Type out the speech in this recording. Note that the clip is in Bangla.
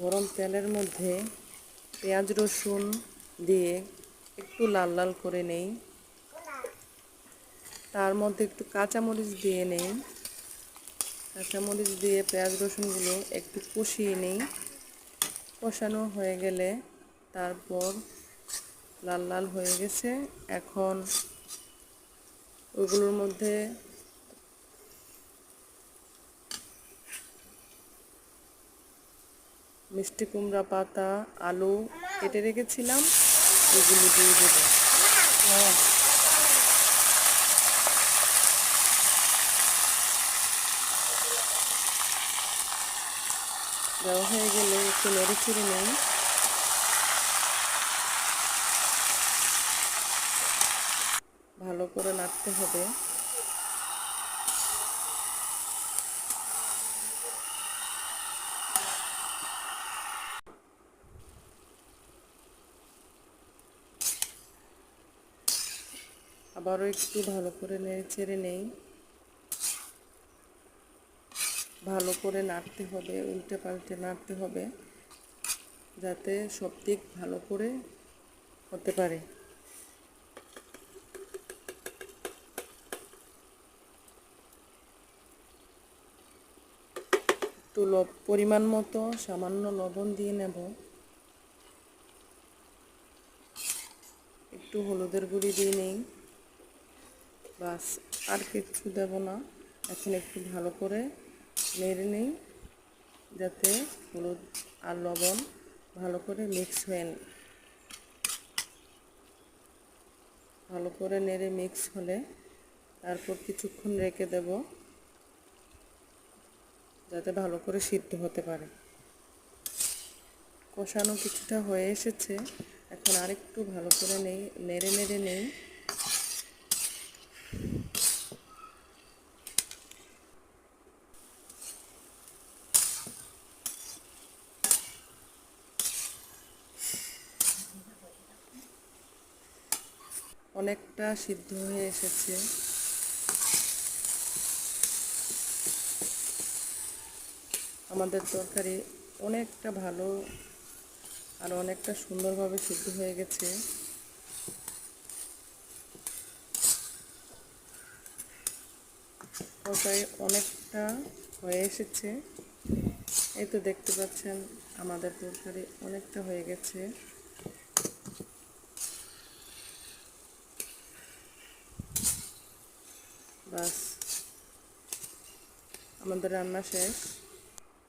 গরম তেলের মধ্যে পেঁয়াজ রসুন দিয়ে একটু লাল লাল করে নেই। তার মধ্যে একটু কাঁচামরিচ দিয়ে নেই। কাঁচামরিচ দিয়ে পেঁয়াজ রসুনগুলো একটু কষিয়ে নেই। কষানো হয়ে গেলে তারপর লাল লাল হয়ে গেছে, এখন ওগুলোর মধ্যে মিষ্টি কুমড়া পাতা, আলু কেটে রেখেছিলাম, এগুলো দিয়ে দেবো। দেওয়া হয়ে গেলে একটু নেড়ে চেড়ে নেই। ভালো করে নাড়তে হবে। আবারও একটু ভালো করে নেড়ে চেড়ে নেই। ভালো করে নাড়তে হবে, উল্টে পাল্টে নাড়তে হবে, যাতে সব দিক ভালো করে হতে পারে। একটু পরিমাণ মতো সামান্য লবণ দিয়ে নেব। একটু হলুদের গুঁড়ি দিয়ে নেই। বাস, আর কিছু দেব না। এখন একটু ভালো করে নেড়ে নেই, যাতে হলুদ আর লবণ ভালো করে মিক্স হয়ে ভালো করে নেড়ে মিক্স হলে তারপর কিছুক্ষণ রেখে দেব, যাতে ভালো করে সিদ্ধ হতে পারে। কষানো কিছুটা হয়ে এসেছে, এখন আরেকটু ভালো করে নেড়ে নেই। অনেকটা সিদ্ধ হয়ে এসেছে। আমাদের তরকারি অনেকটা ভালো আর অনেকটা সুন্দরভাবে সিদ্ধ হয়ে গেছে। তরকারি অনেকটা হয়ে এসেছে। এই তো দেখতে পাচ্ছেন আমাদের তরকারি অনেকটা হয়ে গেছে। বাস, আমাদের রান্না শেষ।